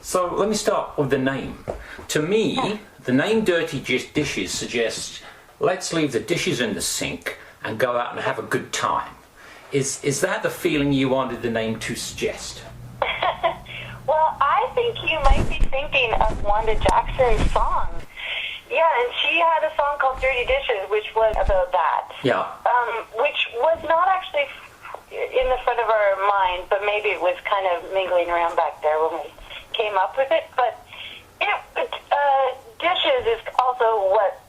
So let me start with the name. To me, the name Dirty Dishes suggests let's leave the dishes in the sink and go out and have a good time. Is that the feeling you wanted the name to suggest? Well, I think you might be thinking of Wanda Jackson's song. Yeah, and she had a song called Dirty Dishes, which was about that. Yeah. Which was not actually in the front of our mind, but maybe it was kind of mingling around back there when we came up with it. But dishes is also what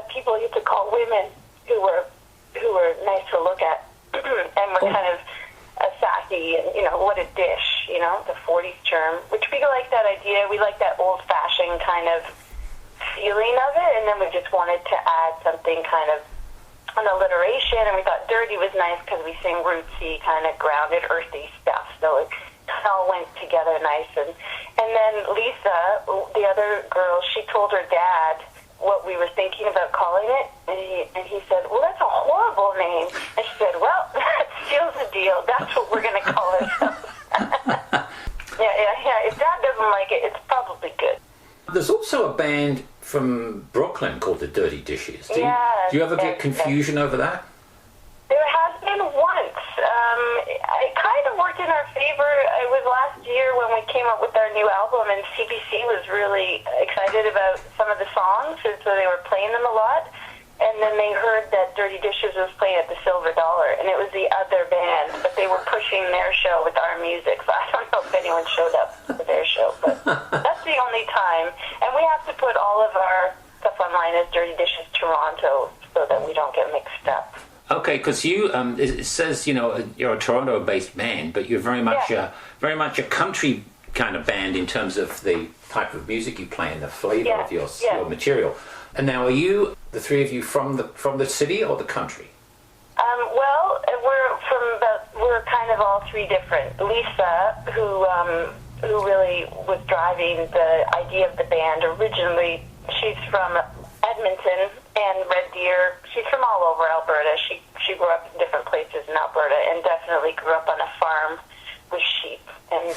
people used to call women who were nice to look at and were kind of sassy and, what a dish, the 40s term, which we like that idea. We like that old-fashioned kind of feeling of it, and then we just wanted to add something kind of an alliteration, and we thought dirty was nice because we sing rootsy, kind of grounded, earthy stuff, so it all went together nice. And then Lisa, the other girl, she told her dad what we were thinking about calling it, and he said, well, that's a horrible name. And she said, well, that seals the deal. That's what we're going to call it. Yeah. If Dad doesn't like it, it's probably good. There's also a band from Brooklyn called the Dirty Dishes. Do you ever get confusion over that? There has been once. It kind of worked in our favor. It was last year when we came up with our new album, and CBC was really excited about some of the songs, and so they were playing them a lot. And then they heard that Dirty Dishes was playing at the Silver Dollar, and it was the other band, but they were pushing their show with our music, so I don't know if anyone showed up for their show, but that's the only time. And we have to put all of our stuff online as Dirty Dishes Toronto so that we don't get mixed up. Okay, because it says, you're a Toronto-based band, but you're very much a country kind of band in terms of the type of music you play and the flavour of your material. And now, are you, the three of you, from the city or the country? Well, we're kind of all three different. Lisa, who really was driving the idea of the band originally, she's from Edmonton and Red Deer. She's from all over Alberta. She grew up in different places in Alberta and definitely grew up on a farm with sheep and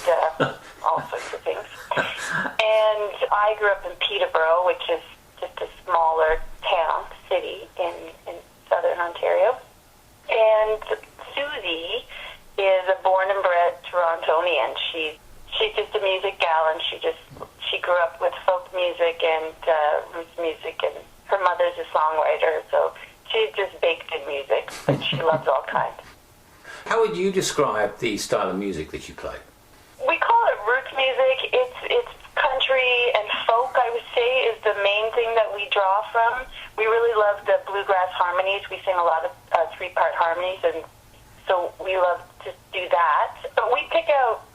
all sorts of things. And I grew up in Peterborough, which is just a smaller city in southern Ontario. And Susie is a born and bred Torontonian. She's just a music gal, and she grew up with folk music and roots music, and her mother's a songwriter, so she's just baked in music, but she loves all kinds. How would you describe the style of music that you play? We call it roots music. It's country and folk, I would say, is the main thing that we draw from. We really love the bluegrass harmonies. We sing a lot of three-part harmonies, and so we love to do that. But we pick out,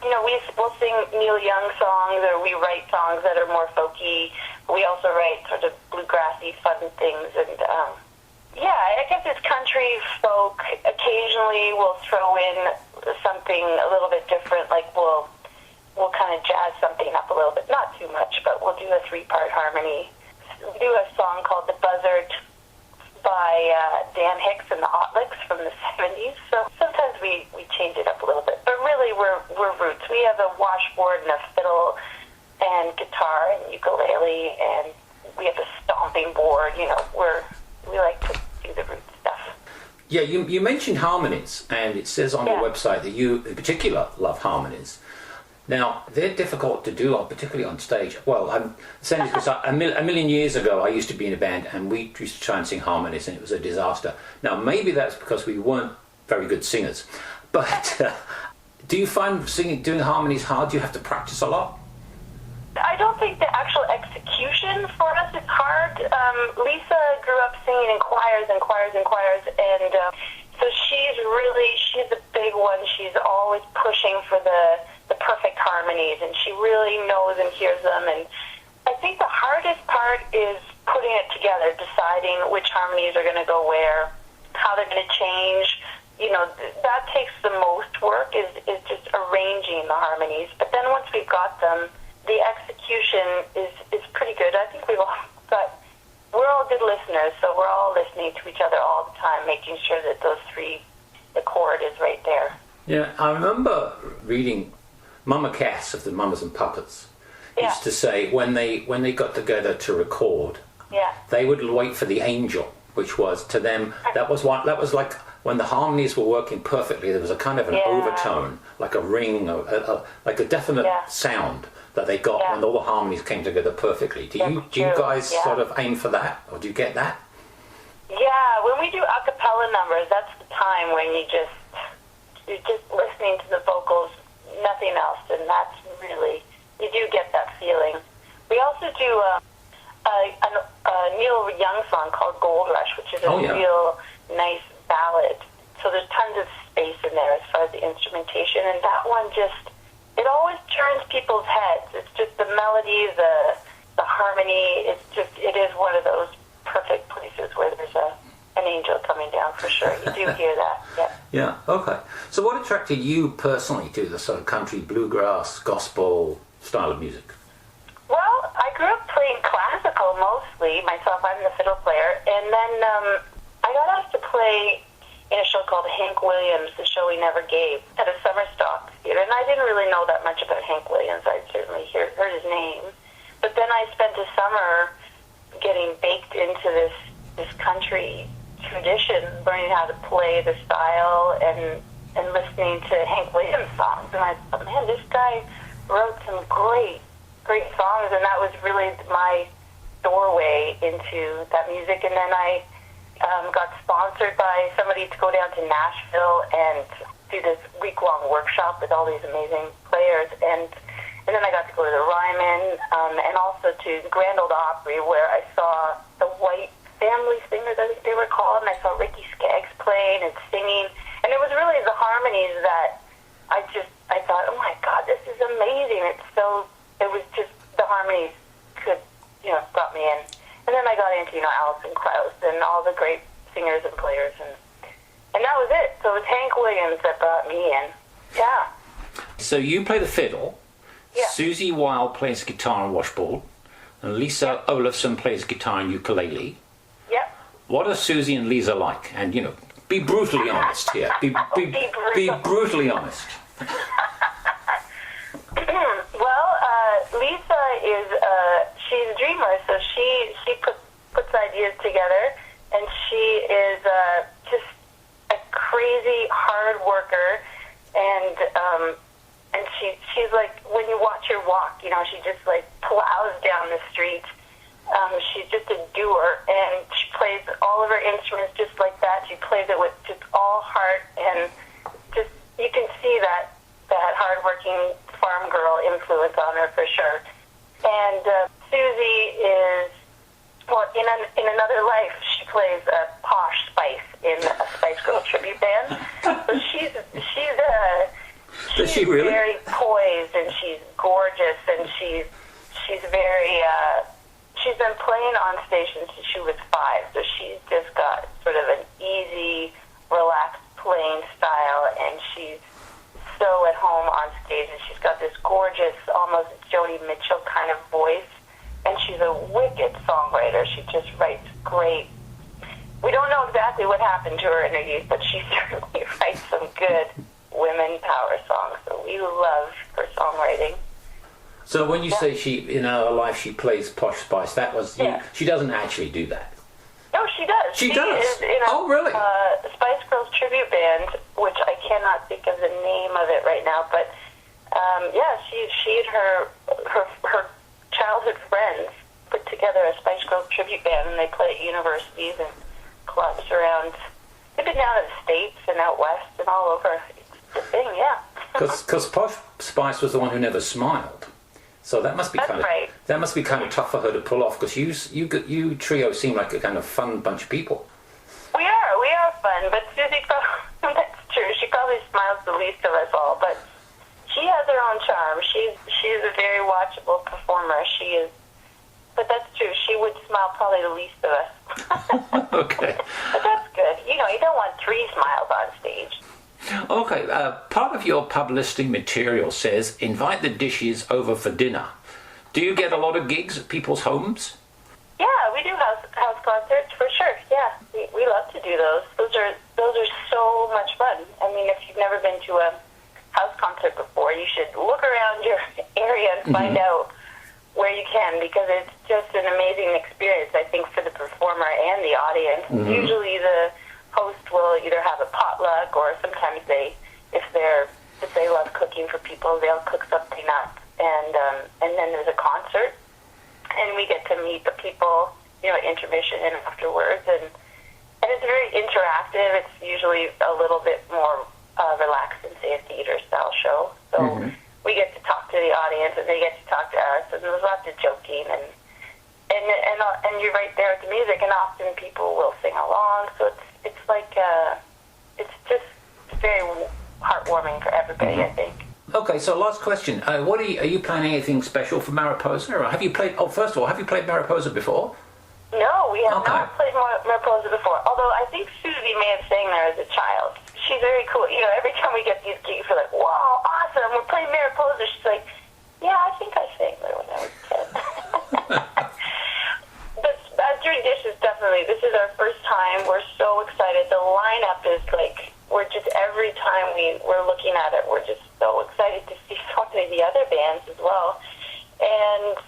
we'll sing Neil Young songs, or we write songs that are more folky. We also write sort of bluegrassy, fun things, and I guess it's country, folk. Occasionally we'll throw in something a little bit different, like we'll kind of jazz something up a little bit, not too much, but we'll do a three-part harmony. We do a song called The Buzzard by Dan Hicks and the Otlets from the 70s, so sometimes we change it up a little bit, but really we're roots. We have a washboard and a fiddle and guitar and ukulele, and we have a stomping board. We like to do the root stuff. Yeah, you mentioned harmonies, and it says on your website that you in particular love harmonies. Now, they're difficult to do, particularly on stage. Well, I'm saying this because a million years ago I used to be in a band, and we used to try and sing harmonies, and it was a disaster. Now, maybe that's because we weren't very good singers. But do you find doing harmonies hard? Do you have to practice a lot? I don't think the actual execution for us is hard. Lisa grew up singing in choirs and choirs and choirs, and so she's a big one. She's always pushing for the perfect harmonies, and she really knows and hears them. And I think the hardest part is putting it together, deciding which harmonies are going to go where, how they're going to change. That takes the most work, is just arranging the harmonies. But then once we've got them, the execution is pretty good. I think we're all good listeners, so we're all listening to each other all the time, making sure that the chord is right there. Yeah, I remember reading Mama Cass of the Mamas and Puppets used to say when they got together to record, they would wait for the angel, which was to them that was like when the harmonies were working perfectly. There was a kind of an overtone, like a ring, like a definite sound that they got when all the harmonies came together perfectly. Do you guys sort of aim for that, or do you get that? Yeah, when we do a cappella numbers, that's the time when you're just listening to the vocals, nothing else, and that's really, you do get that feeling. We also do a Neil Young song called Gold Rush, which is a real nice ballad. So there's tons of space in there as far as the instrumentation, and that one it always turns people's heads. It's just the melody, the harmony, it is one of those perfect places where there's an angel coming down for sure. You do hear that, yeah. Yeah, okay. So what attracted you personally to the sort of country, bluegrass, gospel style of music? Well, I grew up playing classical mostly. Myself, I'm the fiddle player. And then I got asked to play in a show called Hank Williams, The Show He Never Gave, at a summer stock theater. And I didn't really know that much about Hank Williams. I'd certainly heard his name. But then I spent a summer getting baked into this country tradition, learning how to play the style and listening to Hank Williams songs. And I thought, man, this guy wrote some great songs, and that was really my doorway into that music. And then I got sponsored by somebody to go down to Nashville and do this week-long workshop with all these amazing players. And then I got to go to the Ryman and also to the Grand Ole Opry, where I saw the White Family Singers, I think they were called, and I saw Ricky Skaggs playing and singing. And it was really the harmonies that I thought, oh my God, this is amazing. It was just the harmonies brought me in. And then I got into, Alison and all the great singers and players, and that was it. So it was Hank Williams that brought me in. Yeah. So you play the fiddle. Yeah. Susie Wilde plays guitar and washboard, and Lisa Olafson plays guitar and ukulele. Yep. What are Susie and Lisa like? And be brutally honest here. Be brutally honest. Well, Lisa is she's a dreamer, so she puts ideas together, and she is just a crazy hard worker, and she's like, when you watch her walk, she just like plows down the street. She's just a doer, and she plays all of her instruments just like that. She plays it with just all heart, and just you can see that hard-working farm girl influence on her for sure. And Susie is, well, in another life, she plays a posh Spice in a Spice Girl tribute band. So she's really? very poised, and she's gorgeous, and she's very. She's been playing on stage since she was 5, so she's just got sort of an easy, relaxed playing style, and she's so at home on stage, and she's got this gorgeous, almost Joni Mitchell kind of voice, and she's a wicked songwriter. She just writes great. We don't know exactly what happened to her in her youth, but she certainly writes some good women power songs, so we love her songwriting. So when you say in her life she plays posh Spice, that was she doesn't actually do that. No, she does. She does. Is in really? Spice Girls tribute band, which I cannot think of the name of it right now, but she and her childhood friends put together a Spice Girls tribute band, and they play at universities and clubs around. They've been down in the States and out west and all over. It's a thing, yeah. Because Posh Spice was the one who never smiled. So that must be kind of tough for her to pull off, because you trio seem like a kind of fun bunch of people. We are fun, but Susie, that's true. She probably smiles the least of us all, but she has her own charm. She's a very watchable performer. She is, but that's true. She would smile probably the least of us. Okay. But that's good. You don't want 3 smiles on stage. Okay, part of your publicity material says, invite the dishes over for dinner. Do you get a lot of gigs at people's homes? Yeah, we do house concerts for sure. Yeah, we love to do those. Those are so much fun. I mean, if you've never been to a house concert before, you should look around your area and find out where you can, because it's just an amazing experience, I think, for the performer and the audience. Usually the host will either have a potluck, or sometimes if they love cooking for people, they'll cook something up, and then there's a concert, and we get to meet the people, at intermission and afterwards, and it's very interactive. It's usually a little bit more relaxed than, say, a theater-style show. So we get to talk to the audience, and they get to talk to us, and there's lots of joking, and you're right there with the music, and often people will sing along. So it's like it's just very heartwarming for everybody, I think. Okay, so last question. What are you planning anything special for Mariposa? Or have you played? Oh, first of all, have you played Mariposa before? No, we have not played Mariposa before. Although I think Susie may have sang there as a child. She's very cool. Every time we get these gigs, we're like, "Wow, awesome! We're playing Mariposa." She's like, "Yeah, I think I sang there when I was 10." But Dream Dish is definitely. This is our first time. We're so excited. The lineup is like, we're just every time we're looking at it, we're just so excited to see so many of the other bands as well. And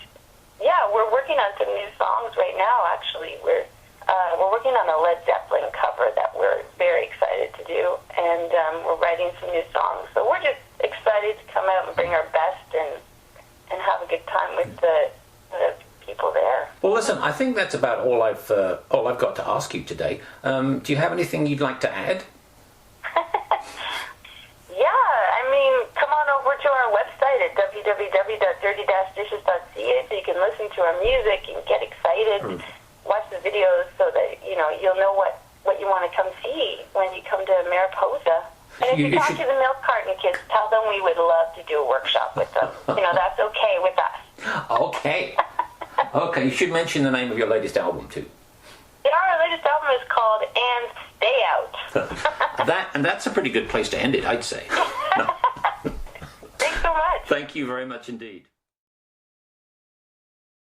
yeah, we're working on some new songs right now. Actually, we're working on a Led Zeppelin cover that we're very excited to do, and we're writing some new songs. So we're just excited to come out and bring our best and have a good time with the people there. Well, listen, I think that's about all I've got to ask you today. Do you have anything you'd like to add? Come on over to our website at www.dirty-dishes.ca so you can listen to our music and get excited, watch the videos so that, you'll know what you want to come see when you come to Mariposa. And if you talk to the milk carton kids, tell them we would love to do a workshop with them. That's okay with us. Okay. Okay, you should mention the name of your latest album, too. Our latest album is called And Stay Out. That's a pretty good place to end it, I'd say. Thanks so much. Thank you very much indeed.